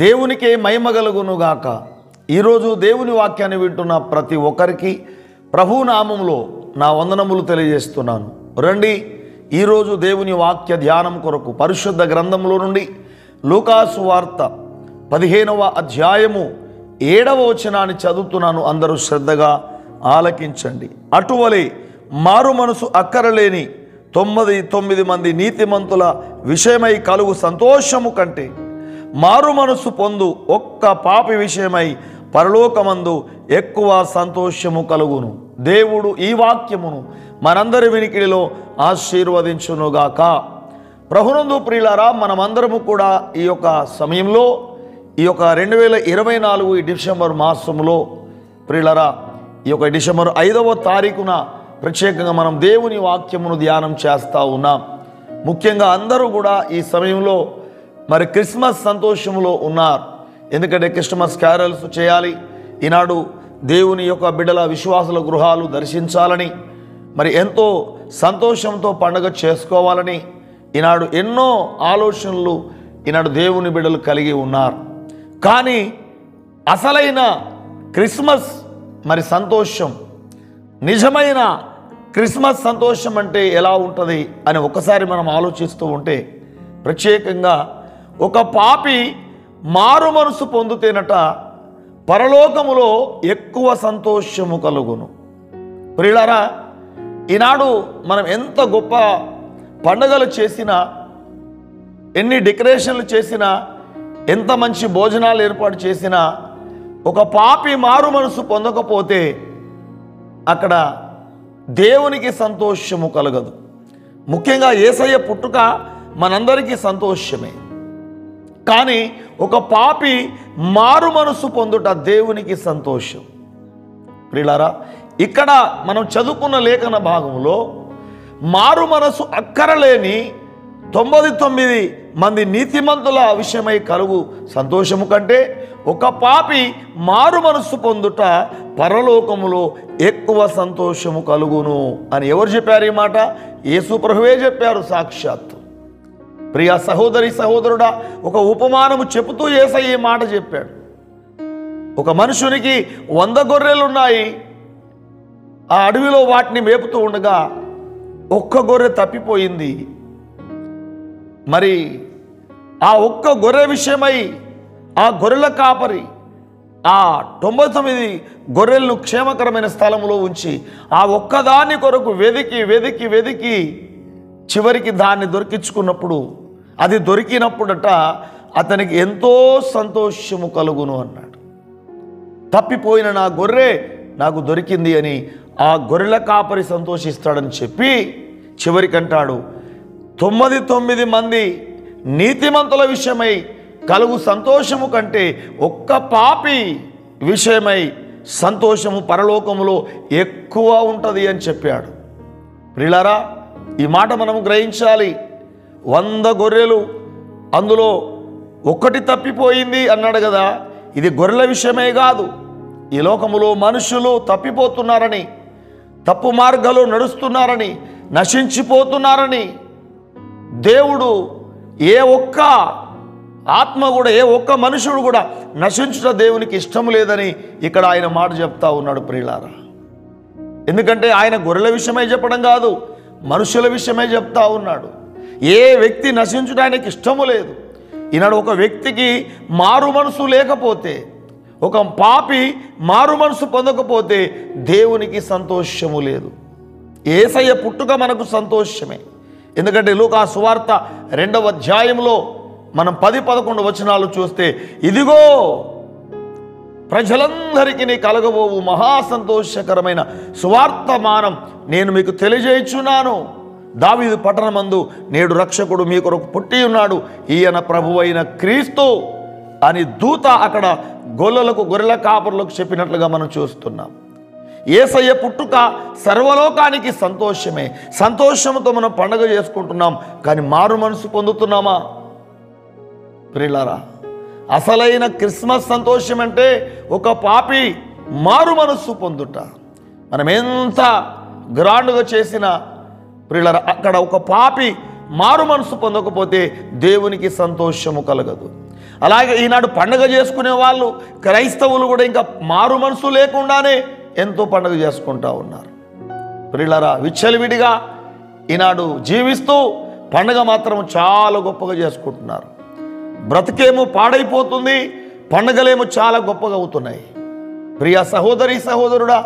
దేవునికే మహిమ కలుగునుగాక. ఈరోజు దేవుని వాక్యాన్ని వింటున్న ప్రతి ఒక్కరికి ప్రభు నామములో నా వందనములు తెలియజేస్తున్నాను. రండి, ఈరోజు దేవుని వాక్య ధ్యానం కొరకు పరిశుద్ధ గ్రంథంలో నుండి లూకాసు వార్త 15వ అధ్యాయము 7వ వచనాన్ని చదువుతున్నాను. అందరూ శ్రద్ధగా ఆలకించండి. అటువలే మారు మనసు అక్కరలేని 99 మంది నీతిమంతుల విషయమై కలుగు సంతోషము కంటే మారు మనసు పొందు ఒక్క పాపి విషయమై పరలోకమందు ఎక్కువ సంతోషము కలుగును. దేవుడు ఈ వాక్యమును మనందరి వినికిడిలో ఆశీర్వదించునుగాక. ప్రభునందు ప్రియులారా, మనమందరము కూడా ఈ యొక్క సమయంలో ఈ యొక్క 2024 ఈ డిసెంబర్ మాసంలో ప్రియులారా, ఈ యొక్క డిసెంబర్ 5వ తారీఖున ప్రత్యేకంగా మనం దేవుని వాక్యమును ధ్యానం చేస్తూ ఉన్నాం. ముఖ్యంగా అందరూ కూడా ఈ సమయంలో మరి క్రిస్మస్ సంతోషములో ఉన్నారు. ఎందుకంటే క్రిస్మస్ క్యారల్స్ చేయాలి, ఈనాడు దేవుని యొక్క బిడ్డల విశ్వాసుల గృహాలు దర్శించాలని, మరి ఎంతో సంతోషంతో పండుగ చేసుకోవాలని ఈనాడు ఎన్నో ఆలోచనలు ఈనాడు దేవుని బిడ్డలు కలిగి ఉన్నారు. కానీ అసలైన క్రిస్మస్ మరి సంతోషం, నిజమైన క్రిస్మస్ సంతోషం అంటే ఎలా ఉంటుంది అని ఒకసారి మనం ఆలోచిస్తూ ఉంటే, ప్రత్యేకంగా ఒక పాపి మారు మనసు పొందుతేనట పరలోకములో ఎక్కువ సంతోషము కలుగును. ప్రియులారా, ఈనాడు మనం ఎంత గొప్ప పండుగలు చేసినా, ఎన్ని డెకరేషన్లు చేసినా, ఎంత మంచి భోజనాలు ఏర్పాటు చేసినా, ఒక పాపి మారు మనసు పొందకపోతే అక్కడ దేవునికి సంతోషము కలగదు. ముఖ్యంగా యేసయ్య పుట్టుక మనందరికీ సంతోషమే, కానీ ఒక పాపి మారు మనసు పొందుట దేవునికి సంతోషం. ప్రియులారా, ఇక్కడ మనం చదువుకున్న లేఖన భాగంలో మారు మనసు అక్కరలేని 99 మంది నీతిమంతుల విషయమై కలుగు సంతోషము కంటే ఒక పాపి మారు మనస్సు పొందుట పరలోకములో ఎక్కువ సంతోషము కలుగును అని ఎవరు చెప్పారు? ఈ మాట యేసు ప్రభువే చెప్పారు సాక్షాత్తు. ప్రియ సహోదరి సహోదరుడా, ఒక ఉపమానము చెబుతూ యేసయ్య ఈ మాట చెప్పాడు. ఒక మనుషునికి 100 గొర్రెలు ఉన్నాయి. ఆ అడవిలో వాటిని మేపుతూ ఉండగా ఒక్క గొర్రె తప్పిపోయింది. మరి ఆ ఒక్క గొర్రె విషయమై ఆ గొర్రెల కాపరి ఆ 99 గొర్రెలను క్షేమకరమైన స్థలంలో ఉంచి ఆ ఒక్కదాని కొరకు వెదికి వెదికి వెదికి చివరికి దాన్ని దొరికించుకున్నప్పుడు, అది దొరికినప్పుడట అతనికి ఎంతో సంతోషము కలుగును అన్నాడు. తప్పిపోయిన నా గొర్రె నాకు దొరికింది అని ఆ గొర్రెల కాపరి సంతోషిస్తాడని చెప్పి చివరికంటాడు, 99 మంది నీతిమంతుల విషయమై కలుగు సంతోషము కంటే ఒక్క పాపి విషయమై సంతోషము పరలోకములో ఎక్కువ ఉంటుంది అని చెప్పాడు. ప్రియులారా, ఈ మాట మనము గ్రహించాలి. 100 గొర్రెలు, అందులో ఒక్కటి తప్పిపోయింది అన్నాడు కదా. ఇది గొర్రెల విషయమే కాదు, ఈ లోకములో మనుషులు తప్పిపోతున్నారని, తప్పు మార్గాలు నడుస్తున్నారని, నశించిపోతున్నారని, దేవుడు ఏ ఒక్క ఆత్మ కూడా, ఏ ఒక్క మనుషుడు కూడా నశించుట దేవునికి ఇష్టం లేదని ఇక్కడ ఆయన మాట చెప్తా ఉన్నాడు. ప్రియులారా, ఎందుకంటే ఆయన గొర్రెల విషయమై చెప్పడం కాదు, మనుషుల విషయమై చెప్తా ఉన్నాడు. ఏ వ్యక్తి నశించడానికి ఇష్టము లేదు. ఈనాడు ఒక వ్యక్తికి మారు మనసు లేకపోతే, ఒక పాపి మారు మనసు పొందకపోతే దేవునికి సంతోషము లేదు. యేసయ్య పుట్టుక మనకు సంతోషమే. ఎందుకంటే లూకాసు వార్త 2వ అధ్యాయంలో మనం 10-11 వచనాలు చూస్తే, ఇదిగో ప్రజలందరికీ కలగబోవు మహా సంతోషకరమైన సువార్తమానం నేను మీకు తెలియజేయుచున్నాను. దావీదు పట్టణమందు నేడు రక్షకుడు మీ కొరకు పుట్టి ఉన్నాడు, ఈయన ప్రభువైన క్రీస్తు అని దూత అక్కడ గొర్రెల కాపరులకు చెప్పినట్లుగా మనం చూస్తున్నాం. యేసయ్య పుట్టుక సర్వలోకానికి సంతోషమే. సంతోషంతో మనం పండుగ చేసుకుంటున్నాం, కానీ మారు మనసు పొందుతున్నామా? ప్రియులారా, అసలైన క్రిస్మస్ సంతోషం అంటే ఒక పాపి మారు మనస్సు పొందుట. మనం ఎంత గ్రాండ్గా చేసినా ప్రియులారా, అక్కడ ఒక పాపి మారు మనసు పొందకపోతే దేవునికి సంతోషము కలగదు. అలాగే ఈనాడు పండుగ చేసుకునే వాళ్ళు క్రైస్తవులు కూడా ఇంకా మారు మనసు లేకుండానే ఎంతో పండుగ చేసుకుంటూ ఉన్నారు. ప్రియులారా, విచ్చలవిడిగా ఈనాడు జీవిస్తూ పండుగ మాత్రం చాలా గొప్పగా చేసుకుంటున్నారు. బ్రతికేమో పాడైపోతుంది, పండుగలేమో చాలా గొప్పగా అవుతున్నాయి. ప్రియ సహోదరి సహోదరుడా,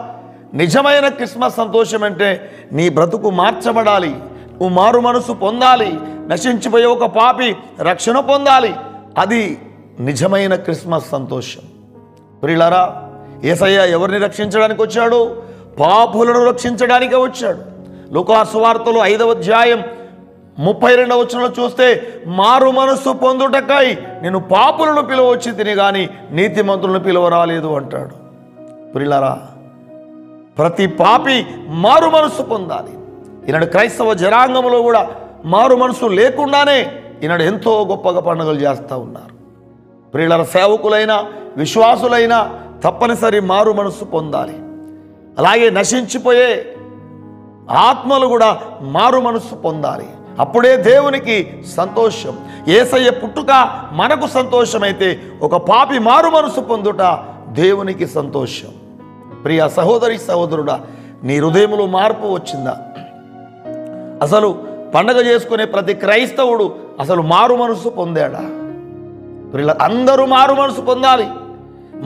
నిజమైన క్రిస్మస్ సంతోషం అంటే నీ బ్రతుకు మార్చబడాలి, నువ్వు మారు మనసు పొందాలి, నశించిపోయే ఒక పాపి రక్షణ పొందాలి. అది నిజమైన క్రిస్మస్ సంతోషం. ప్రియులారా, యేసయ్య ఎవరిని రక్షించడానికి వచ్చాడు? పాపులను రక్షించడానికే వచ్చాడు. లూకా సువార్తలో 5వ అధ్యాయం 32వ వచనంలో చూస్తే, మారు మనస్సు పొందుటకై నేను పాపులను పిలువచ్చి తిని గాని నీతిమంతులను పిలువరాలేదు అంటాడు. ప్రియులారా, ప్రతి పాపి మారు మనస్సు పొందాలి. ఈనాడు క్రైస్తవ జనాంగంలో కూడా మారు మనసు లేకుండానే ఈనాడు ఎంతో గొప్పగా పండుగలు చేస్తూ ఉన్నారు. ప్రియులారా, సేవకులైనా విశ్వాసులైనా తప్పనిసరి మారు మనసు పొందాలి. అలాగే నశించిపోయే ఆత్మలు కూడా మారు మనసు పొందాలి. అప్పుడే దేవునికి సంతోషం. యేసయ్య పుట్టుక మనకు సంతోషమైతే ఒక పాపి మారు మనసు పొందుట దేవునికి సంతోషం. ప్రియ సహోదరి సహోదరుడా, నీ హృదయంలో మార్పు వచ్చిందా? అసలు పండగ చేసుకునే ప్రతి క్రైస్తవుడు అసలు మారు మనసు పొందాడా? ప్రియుల, అందరూ మారు మనసు పొందాలి.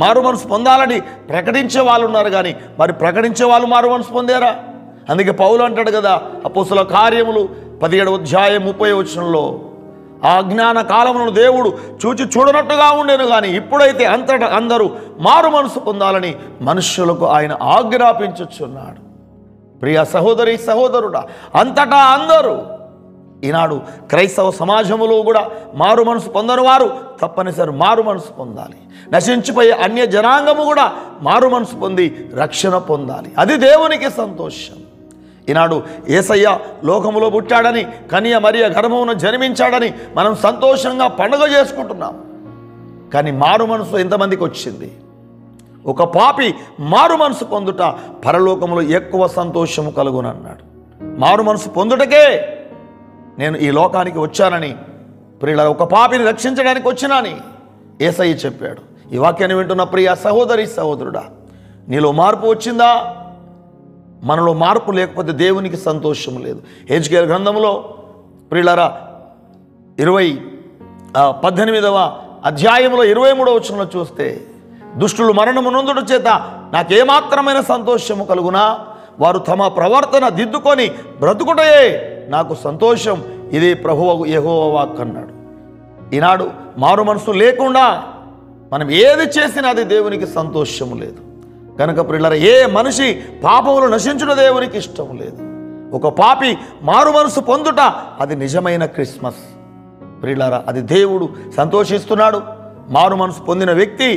మారు మనసు పొందాలని ప్రకటించే వాళ్ళు ఉన్నారు, కానీ మరి ప్రకటించే వాళ్ళు మారు మనసు పొందారా? అందుకే పౌలు అంటాడు కదా, అపోస్తల కార్యములు 17వ అధ్యాయం 30వ వచనంలో, ఆ అజ్ఞాన కాలమును దేవుడు చూడనట్టుగా ఉండేను, కానీ ఇప్పుడైతే అంతటా అందరూ మారు మనసు పొందాలని మనుష్యులకు ఆయన ఆజ్ఞాపించుచున్నాడు. ప్రియ సహోదరి సహోదరుడా, అంతటా అందరూ ఈనాడు క్రైస్తవ సమాజంలో కూడా మారు మనసు పొందని వారు తప్పనిసరి మారు మనసు పొందాలి. నశించిపోయే అన్య జనాంగము కూడా మారు మనసు పొంది రక్షణ పొందాలి. అది దేవునికి సంతోషం. ఈనాడు యేసయ్య లోకములో పుట్టాడని, కన్య మరియ గర్భమున జన్మించాడని మనం సంతోషంగా పండుగ చేసుకుంటున్నాం. కానీ మారు మనసు ఎంతమందికి వచ్చింది? ఒక పాపి మారు మనసు పొందుట పరలోకములో ఎక్కువ సంతోషము కలుగునన్నాడు. మారు మనసు పొందుటకే నేను ఈ లోకానికి వచ్చానని, ప్రియుల ఒక పాపిని రక్షించడానికి వచ్చినాని యేసయ్య చెప్పాడు. ఈ వాక్యాన్ని వింటున్న ప్రియ సహోదరి సహోదరుడా, నీలో మార్పు వచ్చిందా? మనలో మార్పు లేకపోతే దేవునికి సంతోషం లేదు. హెజ్కేలు గ్రంథంలో ప్రియులారా 18వ అధ్యాయంలో 23వ వచనంలో చూస్తే, దుష్టులు మరణము నొందుట చేత నాకేమాత్రమైన సంతోషము కలుగునా? వారు తమ ప్రవర్తన దిద్దుకొని బ్రతుకుటయే నాకు సంతోషం. ఇదే ప్రభువు యెహోవా వాక్కు అన్నాడు. ఈనాడు మారు మనసు లేకుండా మనం ఏది చేసినా అది దేవునికి సంతోషము లేదు. కనుక ప్రియులారా, ఏ మనిషి పాపములు నశించుట దేవునికి ఇష్టం లేదు. ఒక పాపి మారు మనసు పొందుట అది నిజమైన క్రిస్మస్. ప్రియులారా, అది దేవుడు సంతోషిస్తున్నాడు. మారు మనసు పొందిన వ్యక్తి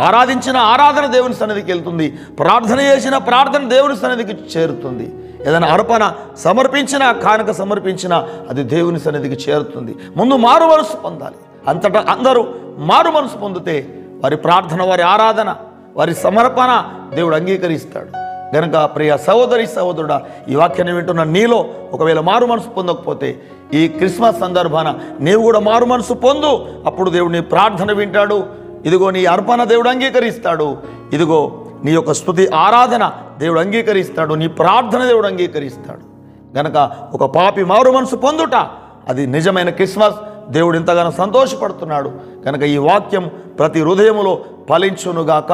ఆరాధించిన ఆరాధన దేవుని సన్నిధికి వెళ్తుంది, ప్రార్థన చేసిన ప్రార్థన దేవుని సన్నిధికి చేరుతుంది. ఏదైనా అర్పణ సమర్పించిన, కానుక సమర్పించిన అది దేవుని సన్నిధికి చేరుతుంది. ముందు మారు మనసు పొందాలి. అంతటా అందరూ మారు మనసు పొందితే వారి ప్రార్థన, వారి ఆరాధన, వారి సమర్పణ దేవుడు అంగీకరిస్తాడు. కనుక ప్రియ సహోదరి సహోదరుడా, ఈ వాక్యాన్ని వింటున్న నీలో ఒకవేళ మారు మనసు పొందకపోతే ఈ క్రిస్మస్ సందర్భాన నీవు కూడా మారు మనసు పొందు. అప్పుడు దేవుడు నీ ప్రార్థన వింటాడు. ఇదిగో నీ అర్పణ దేవుడు అంగీకరిస్తాడు. ఇదిగో నీ యొక్క స్తుతి ఆరాధన దేవుడు అంగీకరిస్తాడు. నీ ప్రార్థన దేవుడు అంగీకరిస్తాడు. గనక ఒక పాపి మారు మనసు పొందుట అది నిజమైన క్రిస్మస్. దేవుడు ఎంతగానో సంతోషపడుతున్నాడు. కనుక ఈ వాక్యం ప్రతి హృదయములో ఫలించునుగాక.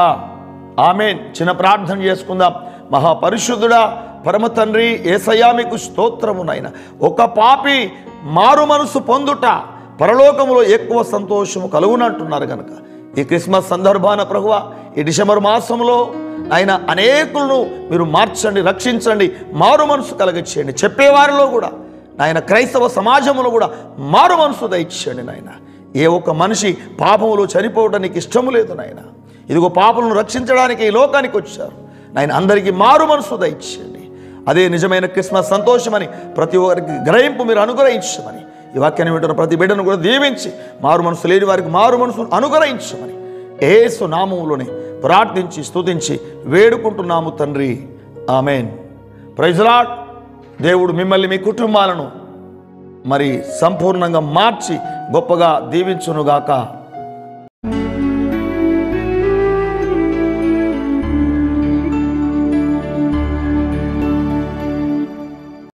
ఆమేన్. చిన్న ప్రార్థన చేసుకుందాం. మహాపరిశుద్ధుడా, పరమ తండ్రి యేసయ్యా, మీకు స్తోత్రము నాయన. ఒక పాపి మారు మనసు పొందుట పరలోకములో ఎక్కువ సంతోషము కలుగునంటున్నారు. కనుక ఈ క్రిస్మస్ సందర్భాన ప్రభువా, ఈ డిసెంబర్ మాసంలో ఆయన అనేకులను మీరు మార్చండి, రక్షించండి, మారు మనసు కలగచేయండి. చెప్పేవారిలో కూడా నాయన క్రైస్తవ సమాజంలో కూడా మారు మనసు దయచేయండి నాయన. ఏ ఒక్క మనిషి పాపములు చనిపోవడానికి ఇష్టము లేదు నాయన. ఇదిగో పాపలను రక్షించడానికి ఈ లోకానికి వచ్చారు నాయన. అందరికీ మారు మనసు దయచేయండి. అదే నిజమైన క్రిస్మస్ సంతోషమని ప్రతి ఒక్కరికి గ్రహింపు మీరు అనుగ్రహించమని, ఈ వాక్యాన్ని వింటున్న ప్రతి బిడ్డను కూడా దీవించి మారు మనసు లేని వారికి మారు మనసును అనుగ్రహించమని యేసు నామములోనే ప్రార్థించి స్తుతించి వేడుకుంటున్నాము తండ్రి. ఆమేన్. Praise lord. దేవుడు మిమ్మల్ని, మీ కుటుంబాలను మరి సంపూర్ణంగా మార్చి గొప్పగా దీవించునుగాక.